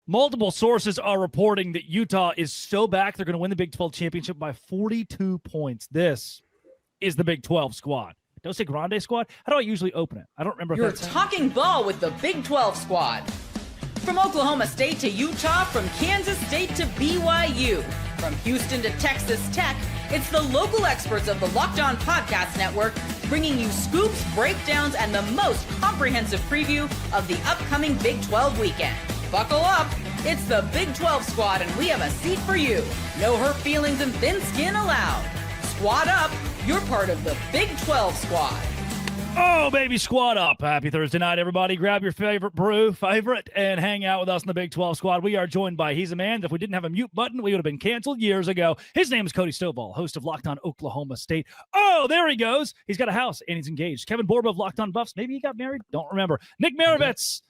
Multiple sources are reporting that Utah is so back, they're going to win the Big 12 championship by 42 points. This is the Big 12 squad. Don't say Grande squad. How do I usually open it? I don't remember. You're talking ball with the Big 12 squad. From Oklahoma State to Utah, from Kansas State to BYU, from Houston to Texas Tech, it's the local experts of the Locked On Podcast Network bringing you scoops, breakdowns, and the most comprehensive preview of the upcoming Big 12 weekend. Buckle up. It's the Big 12 squad, and we have a seat for you. No hurt feelings and thin skin allowed. Squad up. You're part of the Big 12 squad. Oh, baby, squad up. Happy Thursday night, everybody. Grab your favorite brew, and hang out with us in the Big 12 squad. We are joined by He's a Man. If we didn't have a mute button, we would have been canceled years ago. His name is Cody Stovall, host of Locked On Oklahoma State. Oh, there he goes. He's got a house, and he's engaged. Kevin Borba of Locked On Buffs. Maybe he got married. Don't remember. Nick Maravitz,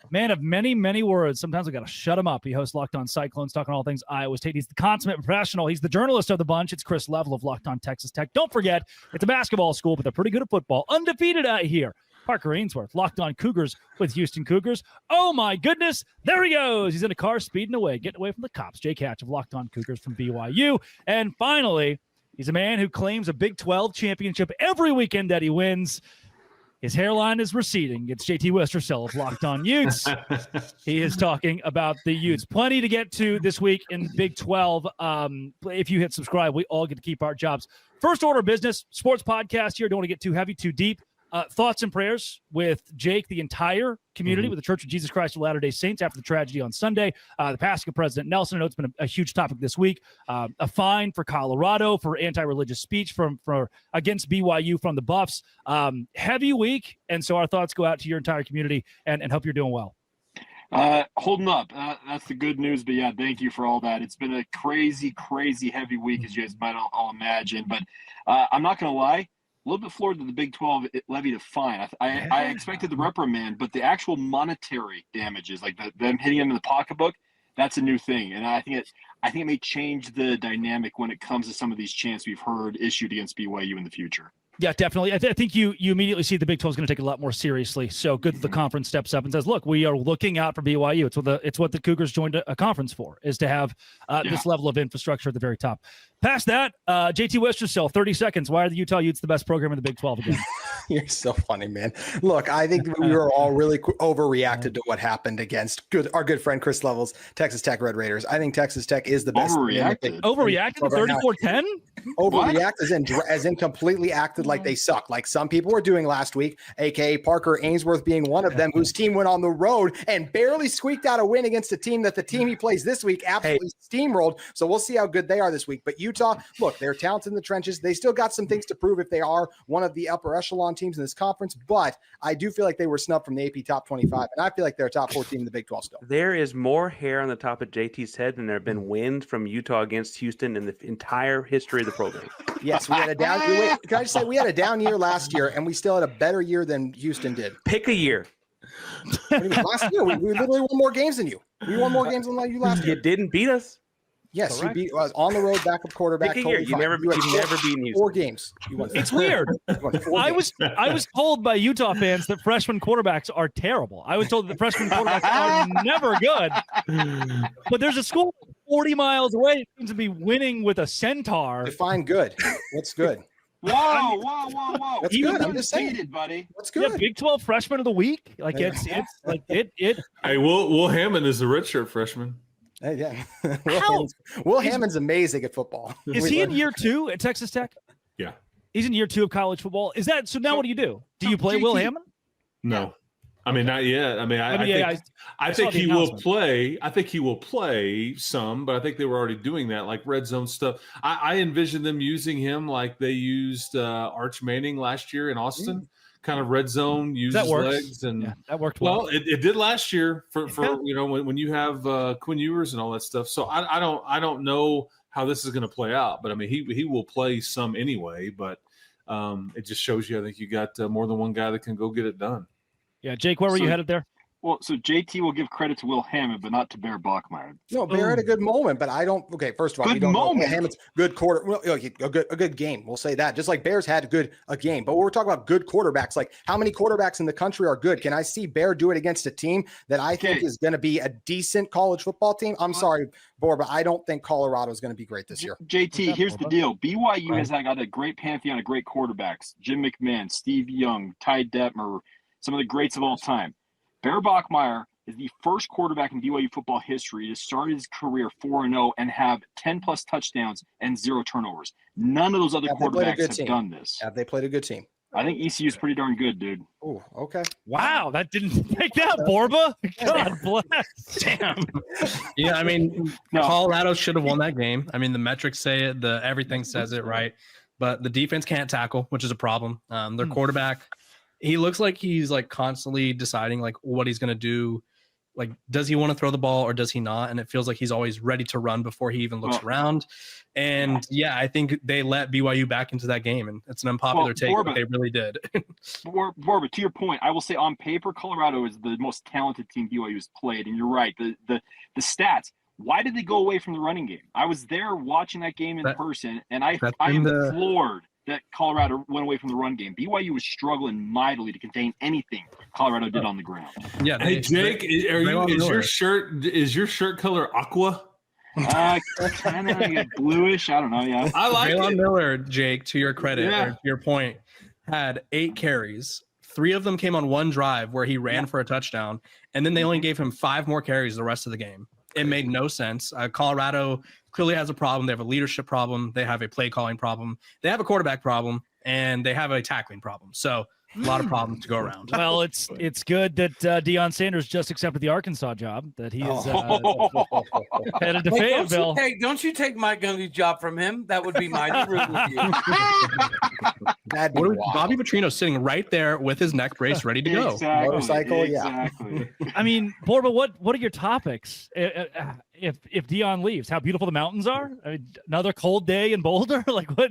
man of many, many words. Sometimes we got to shut him up. He hosts Locked On Cyclones, talking all things Iowa State. He's the consummate professional. He's the journalist of the bunch. It's Chris Level of Locked On Texas Tech. Don't forget, it's a basketball school, but they're pretty good at football. Undefeated out here. Parker Ainsworth, Locked On Cougars with Houston Cougars. Oh, my goodness. There he goes. He's in a car speeding away, getting away from the cops. Jake Hatch of Locked On Cougars from BYU. And finally, he's a man who claims a Big 12 championship every weekend that he wins. His hairline is receding. It's JT Westercell of Locked On Utes. He is talking about the Utes. Plenty to get to this week in Big 12. If you hit subscribe, we all get to keep our jobs. First order of business, sports podcast here. Don't want to get too heavy, too deep. Thoughts and prayers with Jake, the entire community, with the Church of Jesus Christ of Latter-day Saints after the tragedy on Sunday, the passing of President Nelson. I know it's been a huge topic this week. A fine for Colorado for anti-religious speech for against BYU from the Buffs. Heavy week, and so our thoughts go out to your entire community and hope you're doing well. Holding up. That's the good news, but yeah, thank you for all that. It's been a crazy, crazy heavy week, as you guys might all imagine, but I'm not going to lie. A little bit floored that the Big 12 levied a fine. I expected the reprimand, but the actual monetary damages, like them hitting him in the pocketbook, that's a new thing. And I think it may change the dynamic when it comes to some of these chants we've heard issued against BYU in the future. Yeah, definitely. I think you immediately see the Big 12 is going to take it a lot more seriously. So good that the conference steps up and says, look, we are looking out for BYU. It's what the Cougars joined a conference for, is to have this level of infrastructure at the very top. Past that, JT Westercell, 30 seconds. Why are the Utah Utes the best program in the Big 12 again? You're so funny, man. Look, I think we were all really overreacted to what happened against our good friend Chris Level's Texas Tech Red Raiders. I think Texas Tech is the best. Overreacted to 34-10? Overreact as in completely acted like they suck, like some people were doing last week, aka Parker Ainsworth being one of them, whose team went on the road and barely squeaked out a win against a team that the team he plays this week absolutely steamrolled. So we'll see how good they are this week. But Utah, look, they're talented in the trenches. They still got some things to prove if they are one of the upper echelon teams in this conference. But I do feel like they were snubbed from the AP top 25, and I feel like they're a top 4 team in the Big 12 still. There is more hair on the top of JT's head than there have been wins from Utah against Houston in the entire history of the program. Yes, we had a down. Can I just say we had a down year last year, and we still had a better year than Houston did. Pick a year. Last year, we literally won more games than you. We won more games than you last year. You didn't beat us. Yes, you beat us on the road, backup quarterback. Pick a year. You've never beaten Houston. 4 games. You won. It's weird. I was told by Utah fans that freshman quarterbacks are terrible. I was told that freshman quarterbacks are never good. But there's a school 40 miles away that seems to be winning with a centaur. Define good. What's good? Whoa. That's good. I'm just saying, buddy. What's good? Yeah, Big 12 freshman of the week. Like it's like it. Hey, Will Hammond is a redshirt freshman. Hey, yeah. Will Hammond's amazing at football. Is he in year 2 at Texas Tech? Yeah. He's in year 2 of college football. Is that so? Now what do you do? Do you play Will Hammond? No. I mean, not yet. I mean, I think he will play. I think he will play some, but I think they were already doing that, like red zone stuff. I envision them using him like they used Arch Manning last year in Austin, kind of red zone, use his legs, and that worked well. Well, it did last year for when you have Quinn Ewers and all that stuff. So I don't know how this is going to play out, but I mean he will play some anyway. But it just shows you, I think you got more than one guy that can go get it done. Yeah, Jake, where were you headed there? Well, so JT will give credit to Will Hammond, but not to Bear Bachmeier. No, Bear had a good moment, but I don't. Okay, first of all, Good we don't moment. know Hammond's good quarter. Well, a good game. We'll say that. Just like Bears had a game, but we're talking about good quarterbacks. Like how many quarterbacks in the country are good? Can I see Bear do it against a team that I think is going to be a decent college football team? I'm sorry, Bor, but I don't think Colorado is going to be great this year. JT, here's the deal. BYU has got a great pantheon of great quarterbacks. Jim McMahon, Steve Young, Ty Detmer, some of the greats of all time. Bear Bachmeier is the first quarterback in BYU football history to start his career 4-0 and have 10-plus touchdowns and 0 turnovers. None of those other quarterbacks have done this. Have they played a good team? I think ECU is pretty darn good, dude. Oh, okay. Wow, that didn't take that, Borba. God bless. Damn. Yeah, I mean, Colorado should have won that game. I mean, the metrics say it, everything says it, right? But the defense can't tackle, which is a problem. Their quarterback, he looks like he's like constantly deciding like what he's going to do. Like, does he want to throw the ball or does he not? And it feels like he's always ready to run before he even looks around. And yeah, I think they let BYU back into that game, and it's an unpopular take, but they really did. Borba, to your point, I will say on paper, Colorado is the most talented team BYU has played, and you're right. The stats. Why did they go away from the running game? I was there watching that game in person, and I am floored that Colorado went away from the run game. BYU was struggling mightily to contain anything Colorado did on the ground. Yeah. Hey, Jake, is your shirt color aqua? Kind of bluish. I don't know. Yeah, I like Braylon it. Miller, Jake, to your credit, or to your point, had 8 carries. 3 of them came on one drive where he ran for a touchdown, and then they only gave him 5 more carries the rest of the game. It made no sense. Colorado clearly has a problem. They have a leadership problem. They have a play calling problem. They have a quarterback problem, and they have a tackling problem. So a lot of problems to go around. Well, it's good that Deion Sanders just accepted the Arkansas job, that he is headed to Fayetteville. Don't you take Mike Gundy's job from him? That would be mighty rude with you. Bobby Petrino sitting right there with his neck brace ready to go. Exactly. Motorcycle, exactly. I mean, Borba, what are your topics if Deion leaves? How beautiful the mountains are? I mean, another cold day in Boulder? Like what?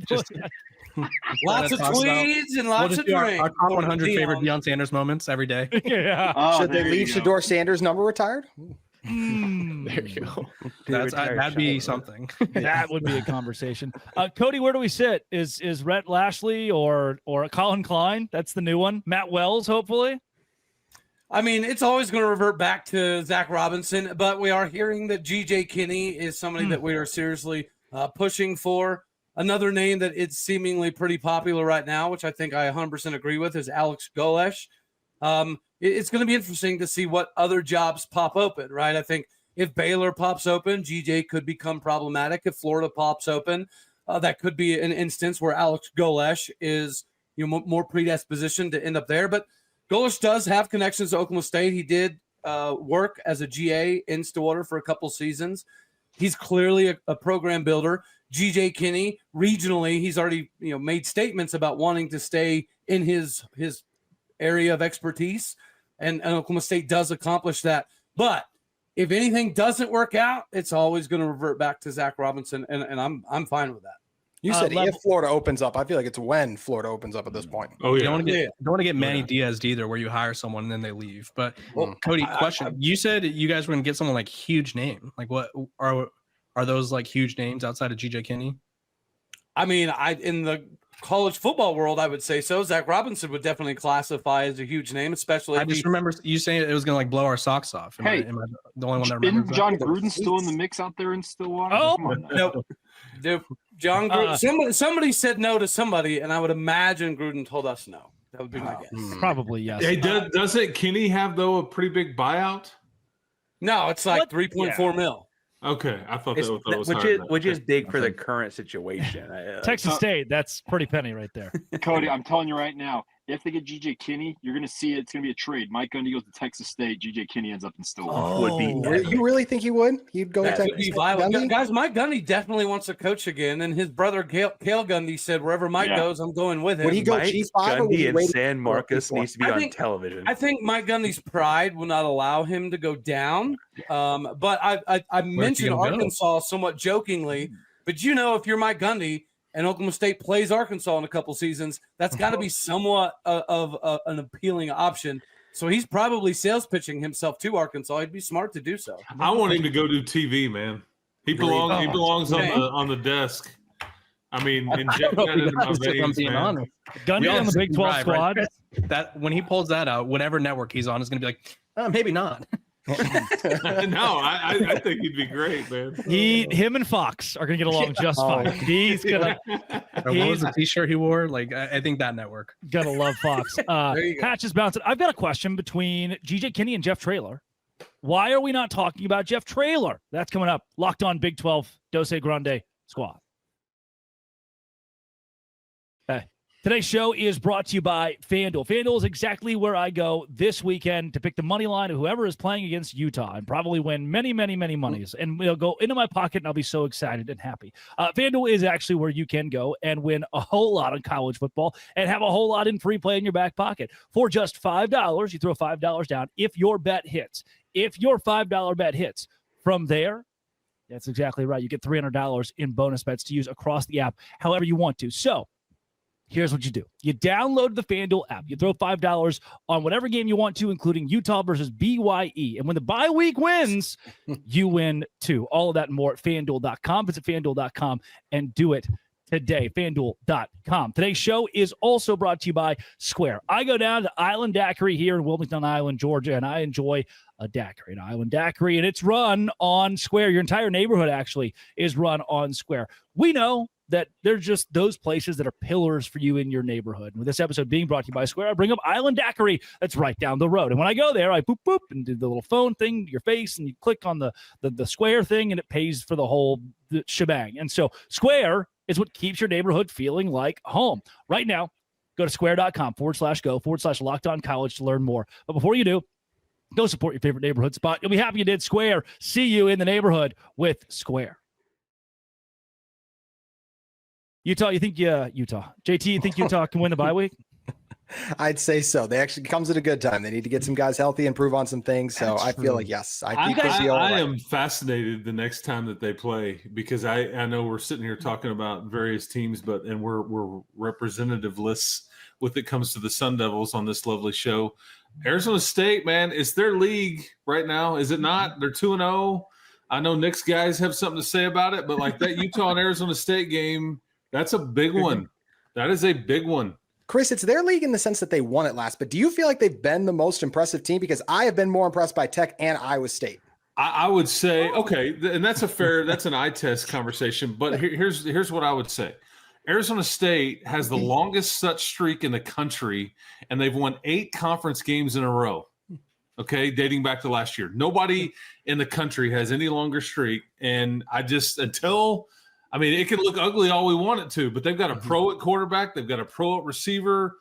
Lots of tweeds and lots of our top 100 favorite Deion Sanders moments every day. Yeah. Should they leave Shedeur Sanders' number retired? There you go. That'd be something. That would be a conversation. Cody, where do we sit? Is Rhett Lashley or Colin Klein? That's the new one. Matt Wells, hopefully. I mean, it's always going to revert back to Zach Robinson, but we are hearing that GJ Kinne is somebody that we are seriously pushing for. Another name that it's seemingly pretty popular right now, which I think I 100% agree with, is Alex Golesh. It's going to be interesting to see what other jobs pop open, right? I think if Baylor pops open, GJ could become problematic. If Florida pops open, that could be an instance where Alex Golesh is more predispositioned to end up there. But Golesh does have connections to Oklahoma State. He did work as a GA in Stillwater for a couple seasons. He's clearly a program builder. GJ Kinne, regionally, he's already made statements about wanting to stay in his area of expertise, and Oklahoma State does accomplish that. But if anything doesn't work out, it's always going to revert back to Zach Robinson, and I'm fine with that. You said if Florida opens up. I feel like it's when Florida opens up at this point. Oh yeah. You don't want to get Manny Diaz either, where you hire someone and then they leave. But Cody, question: you said you guys were going to get someone like huge name. Like what are those like huge names outside of GJ Kinne? I mean, in the college football world, I would say so. Zach Robinson would definitely classify as a huge name, especially. I just remember you saying it was going to like blow our socks off. Am I the only one that remembers Isn't John Gruden still in the mix out there in Stillwater? Oh, no. John Gruden. Somebody said no to somebody, and I would imagine Gruden told us no. That would be my guess. Probably yes. Hey, doesn't Kinne have though a pretty big buyout? No, it's like 3.4 mil. Okay, I thought that was which is big for the current situation. Texas State, that's pretty penny right there. Cody, I'm telling you right now, if they get GJ Kinne, you're going to see it's going to be a trade. Mike Gundy goes to Texas State. GJ Kinne ends up in Stillwater. You really think he would? He'd go to Texas State? Guys, Mike Gundy definitely wants to coach again, and his brother Cale Gundy said, "Wherever Mike goes, I'm going with him." Would he go Mike G5? Gundy and San Marcos needs to be on television. I think Mike Gundy's pride will not allow him to go down. But I mentioned Arkansas somewhat jokingly, but if you're Mike Gundy and Oklahoma State plays Arkansas in a couple seasons, that's got to be somewhat of an appealing option. So he's probably sales pitching himself to Arkansas. He'd be smart to do so. I want him to go do TV, man. He belongs on the desk. I mean, inject that into my veins, man. Gundy on the Big 12 squad. Right? That when he pulls that out, whatever network he's on is going to be like, maybe not. No, I think he'd be great, man. Him and Fox are gonna get along just fine. He's gonna. What was the T-shirt he wore? Like, I think that network. Gotta love Fox. Hatch is bouncing. I've got a question between GJ Kinne and Jeff Traylor. Why are we not talking about Jeff Traylor? That's coming up. Locked on Big 12 Dose Grande squad. Hey. Today's show is brought to you by FanDuel. FanDuel is exactly where I go this weekend to pick the money line of whoever is playing against Utah and probably win many, many, many monies. And it'll go into my pocket and I'll be so excited and happy. FanDuel is actually where you can go and win a whole lot on college football and have a whole lot in free play in your back pocket. For just $5, you throw $5 down if your bet hits. If your $5 bet hits, from there, that's exactly right. You get $300 in bonus bets to use across the app however you want to. So, here's what you do. You download the FanDuel app. You throw $5 on whatever game you want to, including Utah versus BYU. And when the bye week wins, you win too. All of that and more at FanDuel.com. Visit FanDuel.com and do it today. FanDuel.com. Today's show is also brought to you by Square. I go down to Island Daiquiri here in Wilmington Island, Georgia, and I enjoy a daiquiri, an Island Daiquiri, and it's run on Square. Your entire neighborhood actually is run on Square. We know that they're just those places that are pillars for you in your neighborhood. And with this episode being brought to you by Square, I bring up Island Daiquiri that's right down the road. And when I go there, I boop, boop, and do the little phone thing to your face, and you click on the Square thing, and it pays for the whole shebang. And so Square is what keeps your neighborhood feeling like home. Right now, go to square.com/go/LockedOnCollege to learn more. But before you do, go support your favorite neighborhood spot. You'll be happy you did. Square. See you in the neighborhood with Square. Utah, JT, you think Utah can win the bye week? I'd say so. They actually comes at a good time. They need to get some guys healthy, improve on some things. So I feel like, yes, I am fascinated the next time that they play, because I know we're sitting here talking about various teams, and we're representativeless when it comes to the Sun Devils on this lovely show. Arizona State, man, it's their league right now. Is it not? They're 2-0. I know Nick's guys have something to say about it, but like that Utah and Arizona State game, that's a big one. That is a big one. Chris, it's their league in the sense that they won it last, but do you feel like they've been the most impressive team? Because I have been more impressed by Tech and Iowa State. I would say, okay, and that's an eye test conversation, but here's what I would say. Arizona State has the longest such streak in the country, and they've won 8 conference games in a row, okay, dating back to last year. Nobody in the country has any longer streak, and it can look ugly all we want it to, but they've got a pro at quarterback. They've got a pro at receiver.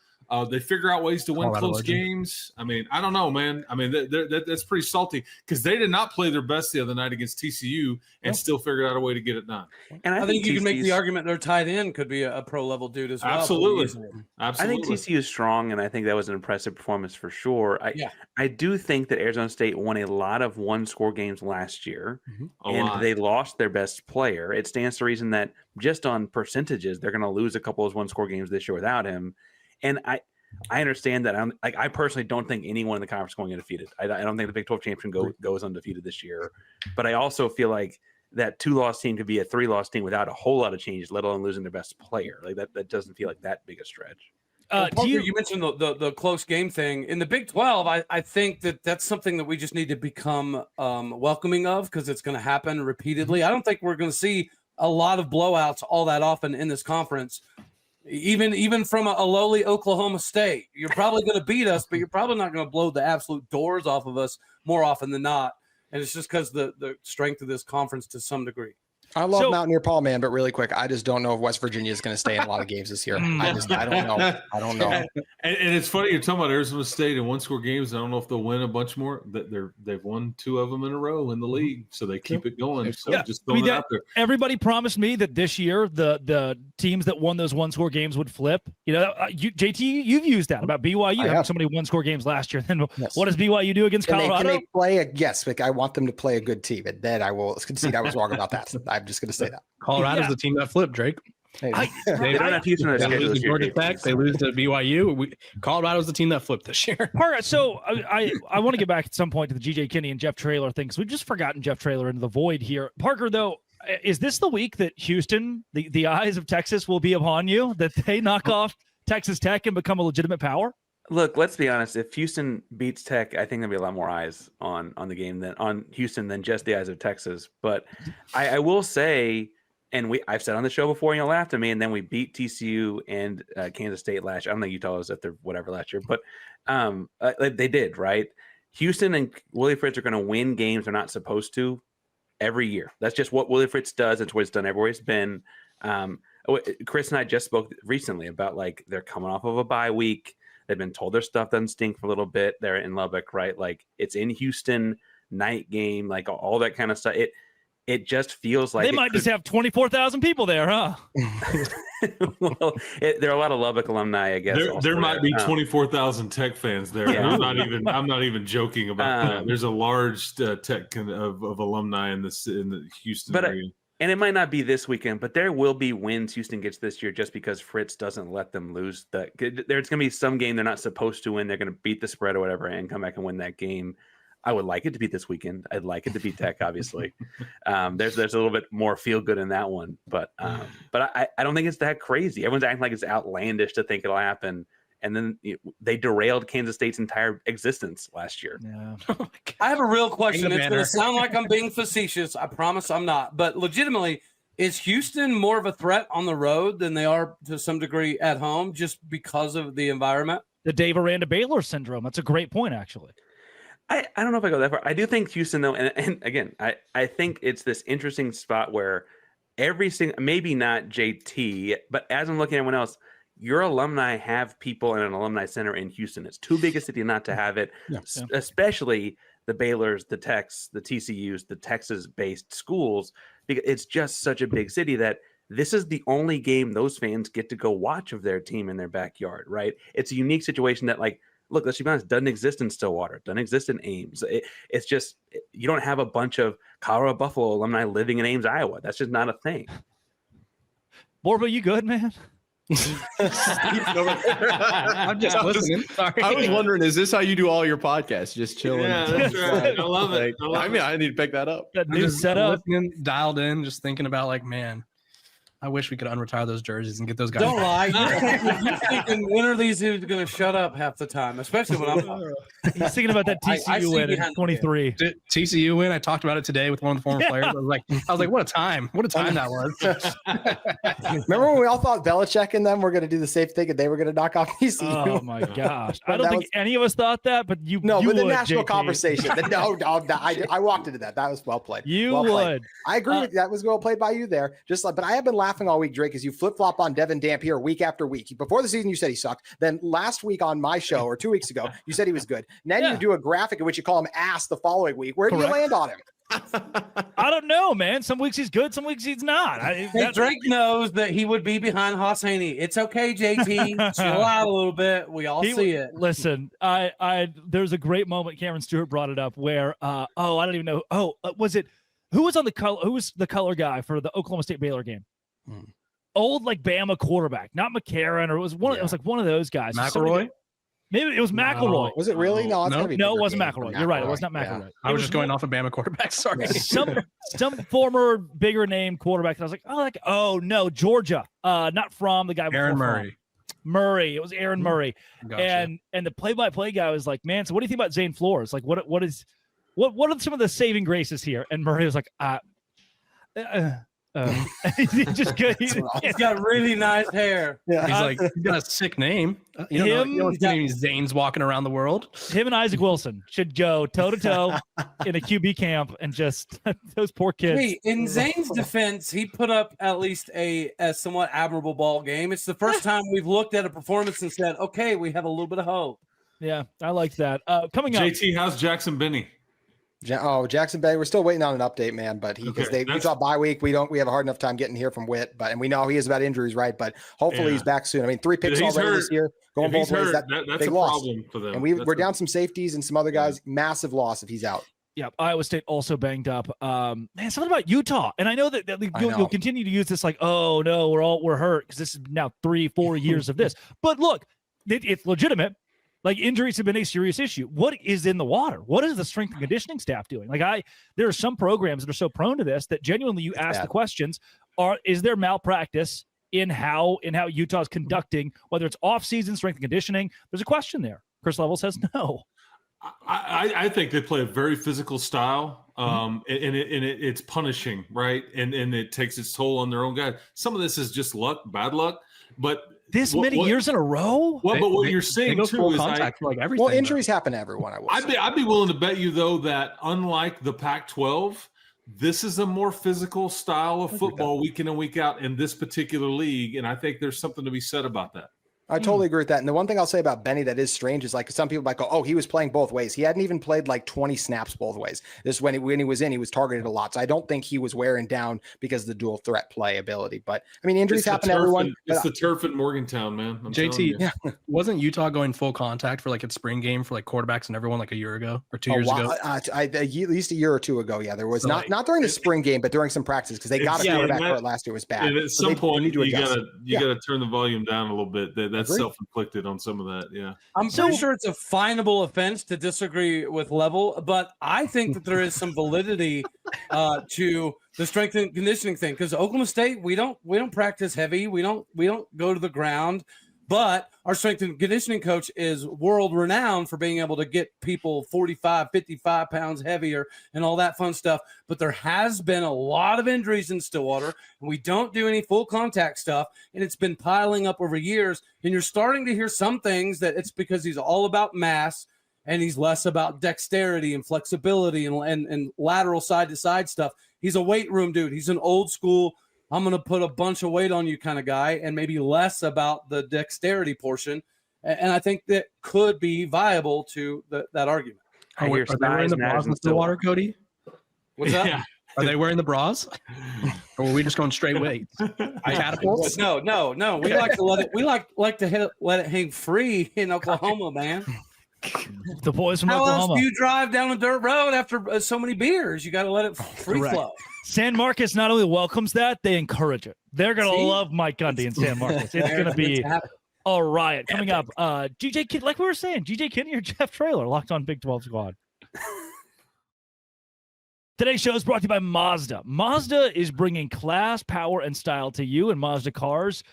They figure out ways to win close games. I don't know, man. That's pretty salty, because they did not play their best the other night against TCU and still figured out a way to get it done. And I think you can make the argument their tight end could be a pro level dude as well. Absolutely. I think TCU is strong, and I think that was an impressive performance for sure. I do think that Arizona State won a lot of one-score games last year, and they lost their best player. It stands to reason that just on percentages, they're going to lose a couple of one-score games this year without him. And I understand that. I personally don't think anyone in the conference is going undefeated. I don't think the Big 12 champion goes undefeated this year. But I also feel like that 2-loss team could be a 3-loss team without a whole lot of changes, let alone losing their best player. Like that doesn't feel like that big a stretch. Parker, you mentioned the close game thing in the Big 12. I think that's something that we just need to become welcoming of, because it's going to happen repeatedly. I don't think we're going to see a lot of blowouts all that often in this conference. Even from a lowly Oklahoma State, you're probably going to beat us, but you're probably not going to blow the absolute doors off of us more often than not. And it's just because the strength of this conference to some degree. I love Mountaineer Paul, man, but really quick, I just don't know if West Virginia is going to stay in a lot of games this year. I don't know. And it's funny, you're talking about Arizona State in one-score games. I don't know if they'll win a bunch more. They've won 2 of them in a row in the league, so they keep it going. So just throwing it out there. Everybody promised me that this year the teams that won those one-score games would flip. JT, you've used that about BYU having so many one-score games last year. Then what does BYU do against Colorado? Can they play yes, I want them to play a good team, and then I will concede I was wrong about that. I'm just going to say that. Colorado's the team that flipped, Drake. They don't have Houston on their schedule this year. Georgia Tech, they lose to BYU. Colorado's the team that flipped this year. All right, so I want to get back at some point to the GJ Kinne and Jeff Traylor thing, because we've just forgotten Jeff Traylor into the void here. Parker, though, is this the week that Houston, the eyes of Texas, will be upon you, that they knock off Texas Tech and become a legitimate power? Look, let's be honest. If Houston beats Tech, I think there'll be a lot more eyes on the game than on Houston than just the eyes of Texas. But I will say, and I've said on the show before, you laughed at me, and then we beat TCU and Kansas State last year. I don't think Utah was at their whatever last year, but they did, right? Houston and Willie Fritz are going to win games they're not supposed to every year. That's just what Willie Fritz does. It's what he's done everywhere he's been. Chris and I just spoke recently about, like, they're coming off of a bye week. They've been told their stuff doesn't stink for a little bit. They're in Lubbock, right? Like, it's in Houston, night game, like all that kind of stuff. It just feels like they might just have 24,000 people there, huh? Well, there are a lot of Lubbock alumni, I guess. There might be 24,000 Tech fans there. Yeah. I'm not even joking about that. There's a large Tech of alumni in the Houston area. And it might not be this weekend, but there will be wins Houston gets this year just because Fritz doesn't let them lose. There's going to be some game they're not supposed to win. They're going to beat the spread or whatever and come back and win that game. I would like it to be this weekend. I'd like it to be Tech, obviously. There's a little bit more feel good in that one, but I don't think it's that crazy. Everyone's acting like it's outlandish to think it'll happen. And then they derailed Kansas State's entire existence last year. Yeah. I have a real question. It's going to sound like I'm being facetious. I promise I'm not. But legitimately, is Houston more of a threat on the road than they are to some degree at home just because of the environment? The Dave Aranda Baylor syndrome. That's a great point, actually. I don't know if I go that far. I do think Houston, though, and again, I think it's this interesting spot where every single, maybe not JT, but as I'm looking at everyone else, your alumni have people in an alumni center in Houston. It's too big a city not to have it, especially the Baylors, the Techs, the TCUs, the Texas-based schools. Because it's just such a big city that this is the only game those fans get to go watch of their team in their backyard, right? It's a unique situation that, like, look, let's be honest, doesn't exist in Stillwater, doesn't exist in Ames. It's just, you don't have a bunch of Colorado Buffalo alumni living in Ames, Iowa. That's just not a thing. Borba, you good, man? I'm just listening. Sorry. I was wondering, is this how you do all your podcasts? Just chilling? Yeah, that's right. I love it. I mean, I need to pick that up. That new setup. Dialed in, just thinking about, like, man, I wish we could unretire those jerseys and get those guys. Don't lie. You're thinking, when are these dudes going to shut up half the time, especially when I'm He's thinking about that TCU win at 23. TCU win. I talked about it today with one of the former players. I was like, what a time. What a time that was. Remember when we all thought Belichick and them were going to do the safe thing and they were going to knock off TCU? Oh, my gosh. I don't think any of us thought that, but you but would, the national JT. conversation. I walked into that. That was well played. You well would. Played. I agree with you. That was well played by you there. But I have been laughing all week, Drake, as you flip-flop on Devin Dampier week after week. Before the season, you said he sucked. Then last week on my show, or 2 weeks ago, you said he was good. Then you do a graphic in which you call him ass the following week. Where do you land on him? I don't know, man. Some weeks he's good, some weeks he's not. Drake knows that he would be behind Haas Haney. It's okay, JT. Chill out a little bit. We all see it. Listen, there's a great moment. Cameron Stewart brought it up where, I don't even know. Was it who was on the color? Who was the color guy for the Oklahoma State Baylor game? Old like Bama quarterback, not McCarron, or it was one. It was like one of those guys. McElroy. Maybe it was McElroy. Was it really? No, it wasn't McElroy. You're right. It was not McElroy. I was just going off of Bama quarterback. Sorry. Some former bigger name quarterback. I was like, no, Georgia. Not from the guy. Aaron Murray. Murray. It was Aaron Murray. Gotcha. And the play-by-play guy was like, man, so what do you think about Zane Flores? Like, what are some of the saving graces here? And Murray was like, he's just good. He's got really nice hair. Yeah. He's like, he's got a sick name. You don't know Zane's walking around the world. Him and Isaac Wilson should go toe-to-toe in a QB camp and just those poor kids. Hey, in Zane's defense, he put up at least a somewhat admirable ball game. It's the first time we've looked at a performance and said, okay, we have a little bit of hope. Yeah, I like that. Coming up. JT, how's Jackson Benny? Jackson Bay, we're still waiting on an update, man. But we thought bye week. We have a hard enough time getting here from Witt, and we know he is about injuries, right? But hopefully he's back soon. I mean, 3 picks already this year, going both ways. That's a problem for them. And we're down some safeties and some other guys. Massive loss if he's out. Yeah, Iowa State also banged up. Man, something about Utah, and I know that you'll continue to use this like, oh no, we're hurt because this is now 3-4 years of this. But look, it's legitimate. Like injuries have been a serious issue. What is in the water? What is the strength and conditioning staff doing? Like there are some programs that are so prone to this that genuinely you ask the questions: is there malpractice in how Utah's conducting, whether it's off-season strength and conditioning? There's a question there. Chris Level says no. I think they play a very physical style, and it's punishing, right? And it takes its toll on their own guys. Some of this is just luck, bad luck, but this many years in a row. Well, but what you're saying too is like everything. Well, injuries happen to everyone. I'd be willing to bet you though that unlike the Pac-12, this is a more physical style of football week in and week out in this particular league, and I think there's something to be said about that. I totally agree with that. And the one thing I'll say about Benny that is strange is like some people might go, oh, he was playing both ways. He hadn't even played like 20 snaps both ways. This when he was in, he was targeted a lot. So I don't think he was wearing down because of the dual threat play ability. But I mean, injuries happen to everyone. It's the turf at Morgantown, man. JT, wasn't Utah going full contact for like its spring game for like quarterbacks and everyone like a year ago or 2 years ago? At least a year or two ago. Yeah, there was not during the spring game, but during some practices because they got a quarterback hurt last year. It was bad. And at some point, you gotta turn the volume down a little bit. That's self-inflicted on some of that. Yeah, I'm pretty sure it's a finable offense to disagree with Level, but I think that there is some validity to the strength and conditioning thing because Oklahoma State we don't practice heavy, we don't go to the ground, but our strength and conditioning coach is world renowned for being able to get people 45, 55 pounds heavier and all that fun stuff. But there has been a lot of injuries in Stillwater, and we don't do any full contact stuff, and it's been piling up over years. And you're starting to hear some things that it's because he's all about mass and he's less about dexterity and flexibility and lateral side to side stuff. He's a weight room dude. He's an old school, I'm going to put a bunch of weight on you kind of guy, and maybe less about the dexterity portion. And I think that could be viable to that argument. Are they wearing the bras in Stillwater, Cody? What's that? Yeah. Are they wearing the bras? Or are we just going straight weights? Catapults? No. We like to let it. We like to let it hang free in Oklahoma, man. The boys from How Oklahoma. else do you drive down a dirt road after so many beers? You got to let it free flow. San Marcos not only welcomes that, they encourage it. They're going to love Mike Gundy in San Marcos. It's going to be a riot. Coming up, GJ Kinne, like we were saying, GJ Kinne or Jeff Traylor, locked on Big 12 squad. Today's show is brought to you by Mazda. Mazda is bringing class, power, and style to you, and Mazda cars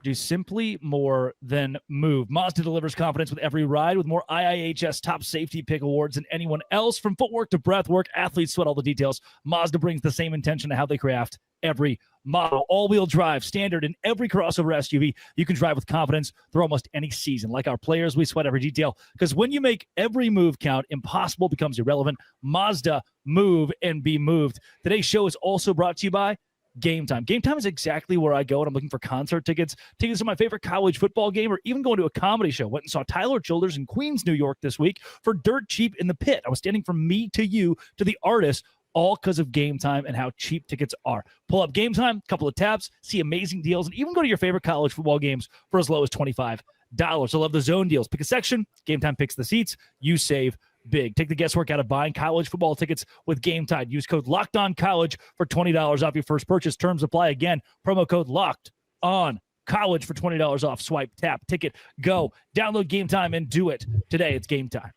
do simply more than move. Mazda delivers confidence with every ride with more IIHS top safety pick awards than anyone else. From footwork to breath work, athletes sweat all the details. Mazda brings the same intention to how they craft every model. All-wheel drive, standard in every crossover SUV. You can drive with confidence through almost any season. Like our players, we sweat every detail because when you make every move count, impossible becomes irrelevant. Mazda, move and be moved. Today's show is also brought to you by Game Time. Game Time is exactly where I go when I'm looking for concert tickets to my favorite college football game, or even going to a comedy show. Went and saw Tyler Childers in Queens, New York this week for dirt cheap in the pit. I was standing from me to you to the artist, all because of Game Time and how cheap tickets are. Pull up Game Time, couple of tabs, see amazing deals, and even go to your favorite college football games for as low as $25. I love the zone deals. Pick a section, Game Time picks the seats, you save big. Take the guesswork out of buying college football tickets with Game Time. Use code LOCKEDONCollege for $20 off your first purchase. Terms apply. Again, promo code LOCKEDONCollege for $20 off. Swipe, tap, ticket, go. Download Game Time and do it today. It's Game Time.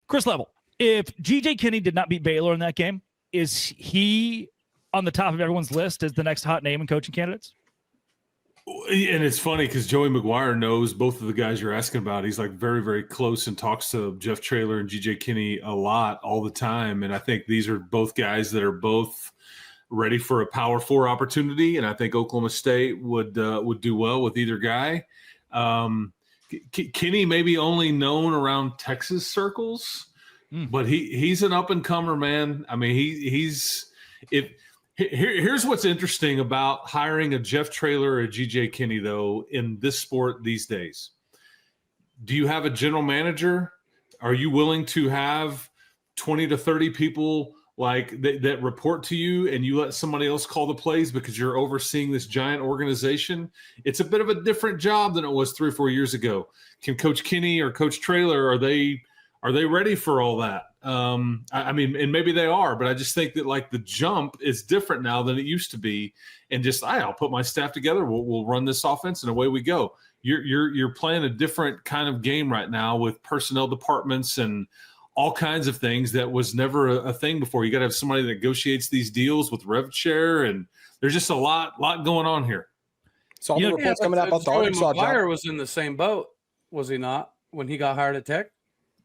Chris Level, if GJ Kinne did not beat Baylor in that game, is he on the top of everyone's list as the next hot name in coaching candidates? And it's funny because Joey McGuire knows both of the guys you're asking about. He's like very, very close and talks to Jeff Traylor and GJ Kinne a lot all the time. And I think these are both guys that are both ready for a Power 4 opportunity. And I think Oklahoma State would do well with either guy. Kinne may be only known around Texas circles, but he's an up and comer, man. I mean, Here's what's interesting about hiring a Jeff Traylor or a GJ Kinne, though, in this sport these days. Do you have a general manager? Are you willing to have 20 to 30 people like that report to you, and you let somebody else call the plays because you're overseeing this giant organization? It's a bit of a different job than it was 3 or 4 years ago. Can Coach Kinne or Coach Traylor, are Are they ready for all that? I mean, and maybe they are, but I just think that like the jump is different now than it used to be. And just, I'll put my staff together. We'll run this offense and away we go. You're playing a different kind of game right now with personnel departments and all kinds of things that was never a thing before. You got to have somebody that negotiates these deals with rev share, and there's just a lot going on here. So all the reports coming out about the Arkansas Bachmeier was in the same boat, was he not, when he got hired at Tech?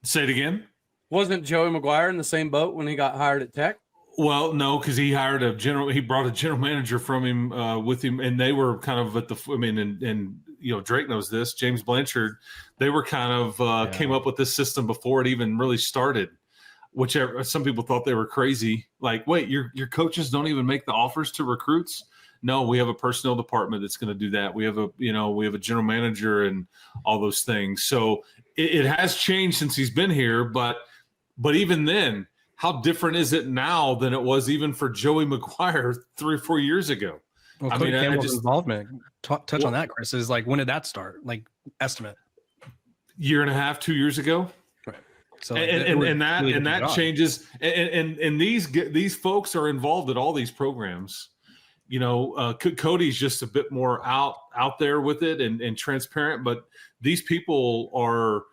Say it again. Wasn't Joey McGuire in the same boat when he got hired at Tech? Well, no, because he hired he brought a general manager from him with him, and they were kind of at the. I mean, and you know, Drake knows this. James Blanchard, they were kind of came up with this system before it even really started. Whichever some people thought they were crazy. Like, wait, your coaches don't even make the offers to recruits? No, we have a personnel department that's going to do that. We have a general manager and all those things. So it has changed since he's been here, but even then, how different is it now than it was even for Joey McGuire 3 or 4 years ago? Well, Cody Campbell's involvement, touch on that, Chris, is like, when did that start? Like, estimate. Year and a half, 2 years ago. Right. So that changes. And these folks are involved in all these programs. You know, Cody's just a bit more out there with it and transparent, but these people are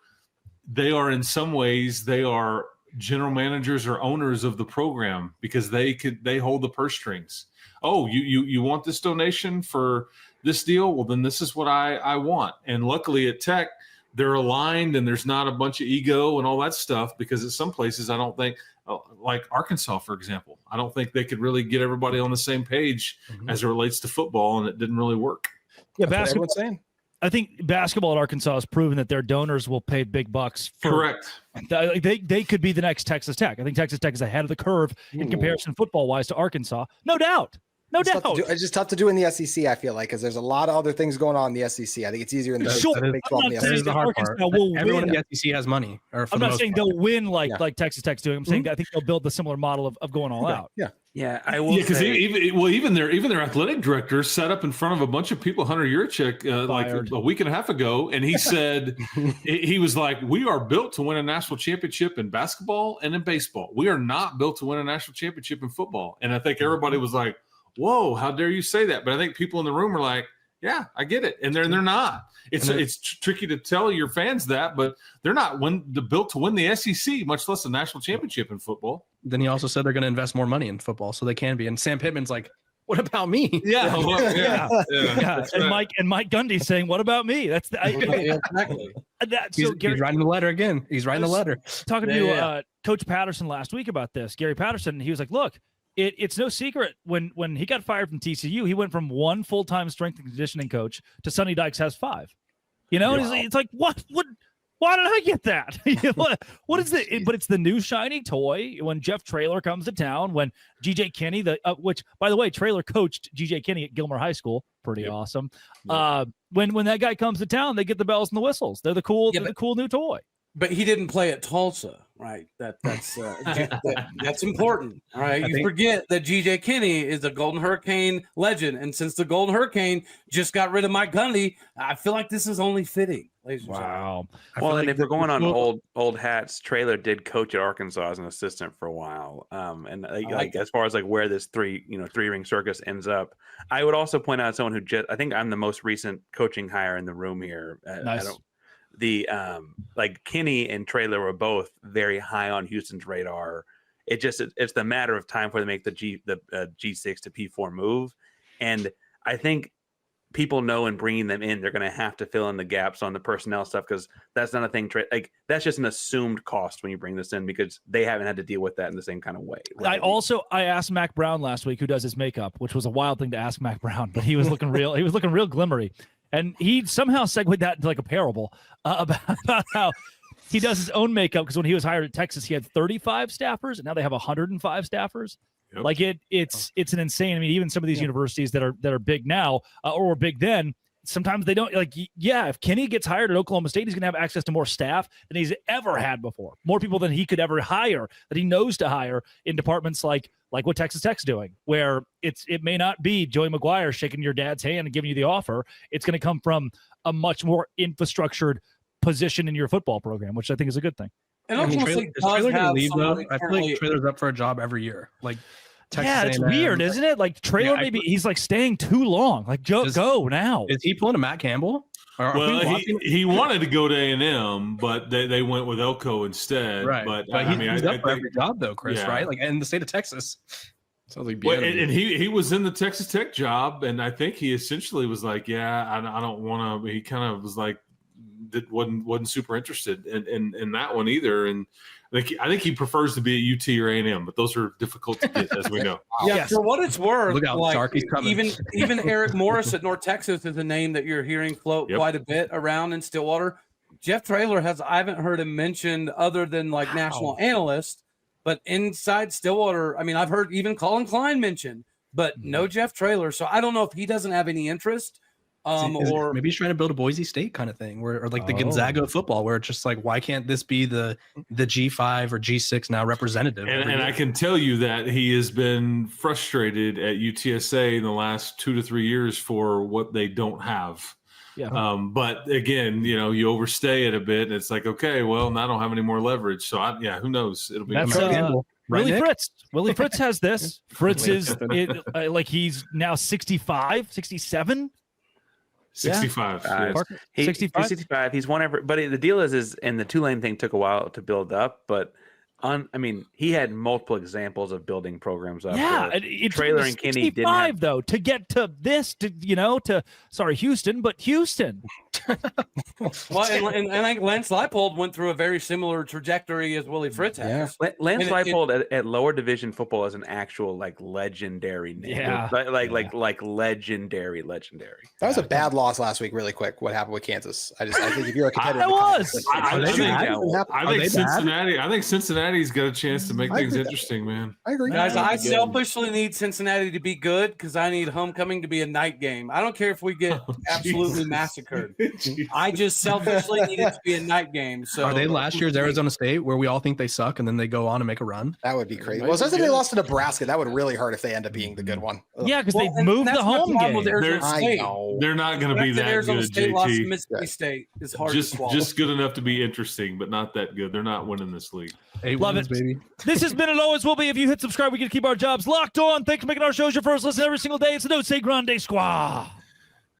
in some ways, they are general managers or owners of the program because they hold the purse strings. Oh, you want this donation for this deal? Well, then this is what I want. And luckily at Tech, they're aligned and there's not a bunch of ego and all that stuff, because at some places I don't think, like Arkansas, for example, I don't think they could really get everybody on the same page as it relates to football, and it didn't really work. Yeah, basketball. I think basketball at Arkansas has proven that their donors will pay big bucks. Correct. They could be the next Texas Tech. I think Texas Tech is ahead of the curve in comparison football-wise to Arkansas. No doubt. It's just tough to do in the SEC, I feel like, because there's a lot of other things going on in the SEC. I think it's easier in the Big 12 and the SEC. The hard part. Everyone in the SEC has money. I'm not saying they'll win like Texas Tech's doing. I'm saying that I think they'll build the similar model of going all out. Yeah, I will. Because even their athletic director sat up in front of a bunch of people, Hunter Yurchik, like a week and a half ago, and he said he was like, "We are built to win a national championship in basketball and in baseball. We are not built to win a national championship in football." And I think everybody was like, "Whoa, how dare you say that?" But I think people in the room are like, "Yeah, I get it," and they're not. It's tricky to tell your fans that, but they're not built to win the SEC, much less a national championship in football. Then he also said they're going to invest more money in football, so they can be. And Sam Pittman's like, "What about me?" Yeah. And Mike Gundy's saying, "What about me?" That's exactly. He's writing the letter again. He's writing the letter. Talking to Coach Patterson last week about this, Gary Patterson, he was like, "Look, it's no secret when he got fired from TCU, he went from 1 full-time strength and conditioning coach to Sonny Dykes has 5. You know, and it's like, what? Why did I get that? what is it? But it's the new shiny toy when Jeff Traylor comes to town, when GJ Kinne, which, by the way, Traylor coached GJ Kinne at Gilmer High School. Pretty awesome. When that guy comes to town, they get the bells and the whistles. They're the cool new toy. But he didn't play at Tulsa, right? That's important. All right, you forget that GJ Kinne is a Golden Hurricane legend, and since the Golden Hurricane just got rid of Mike Gundy, I feel like this is only fitting. Wow. Well, and if we're going on old hats, Traylor did coach at Arkansas as an assistant for a while. And as far as like where this three-ring circus ends up, I would also point out someone who I think I'm the most recent coaching hire in the room here. Nice. Like Kinne and Traylor were both very high on Houston's radar. It's the matter of time for them to make the G6 to P4 move, and I think people know in bringing them in, they're going to have to fill in the gaps on the personnel stuff, because that's not a thing. Like, that's just an assumed cost when you bring this in, because they haven't had to deal with that in the same kind of way. Right? I asked Mac Brown last week, who does his makeup, which was a wild thing to ask Mac Brown, but he was looking real. He was looking real glimmery. And he somehow segued that into like a parable about how he does his own makeup, because when he was hired at Texas, he had 35 staffers, and now they have 105 staffers. Yep. Like it's an insane. I mean, even some of these universities that are big now or were big then, sometimes they don't like. Yeah, if Kinne gets hired at Oklahoma State, he's going to have access to more staff than he's ever had before, more people than he could ever hire, that he knows to hire in departments like what Texas Tech's doing, where it may not be Joey McGuire shaking your dad's hand and giving you the offer. It's going to come from a much more infrastructured position in your football program, which I think is a good thing. And Oklahoma State does have somebody I feel like Traylor's up for a job every year. Like, Texas it's weird, isn't it? Like Traylor, maybe he's like staying too long. Like, go now. Is he pulling a Matt Campbell? Well, he wanted to go to A&M, but they went with Elko instead. Right. But he's up for every job though, Chris. Yeah. Right? Like in the state of Texas. Sounds like and he was in the Texas Tech job, and I think he essentially was like, I don't want to. He kind of was like, wasn't super interested in that one either, and. I think he prefers to be at UT or A&M, but those are difficult to get, as we know. Yeah, for what it's worth, even Eric Morris at North Texas is a name that you're hearing float quite a bit around in Stillwater. Jeff Traylor I haven't heard him mentioned other than like national analyst, but inside Stillwater, I mean, I've heard even Colin Klein mentioned, but no Jeff Traylor. So I don't know if he doesn't have any interest. Or maybe he's trying to build a Boise State kind of thing, or like the Gonzaga of football, where it's just like, why can't this be the G5 or G6 now representative? And I can tell you that he has been frustrated at UTSA in the last 2 to 3 years for what they don't have. Yeah. But again, you overstay it a bit, and it's like, okay, well, now I don't have any more leverage. So who knows? It'll be Willie Fritz. Willie Fritz has this. Fritz is like he's now 65, 67. 65. He's 65. 65. He's won every. But the deal is, and the Tulane thing took a while to build up. But he had multiple examples of building programs up. Yeah, Traylor and Kinne didn't have though to get to this. Houston, but Houston. Well, and I think Lance Leipold went through a very similar trajectory as Willie Fritz has. Yeah. Lance Leipold at lower division football is an actual like legendary name. Yeah, like legendary. That was a bad loss last week. Really quick, what happened with Kansas? I think if you're a contender, I think Cincinnati's got a chance to make things interesting, man. I agree, guys. I selfishly need Cincinnati to be good because I need homecoming to be a night game. I don't care if we get absolutely massacred. I just selfishly need it to be a night game. So are they last year's Arizona State where we all think they suck and then they go on and make a run? That would be crazy. Well, especially if they lost to Nebraska, that would really hurt if they end up being the good one. Yeah, because they moved the home game. They're not going to be that Arizona good. State JT. lost to Mississippi State is hard to swallow. Just good enough to be interesting, but not that good. They're not winning this league. Love it, baby. This has been and always will be. If you hit subscribe, we can keep our jobs locked on. Thanks for making our shows your first listen every single day. It's the Don't Say Grande Squad.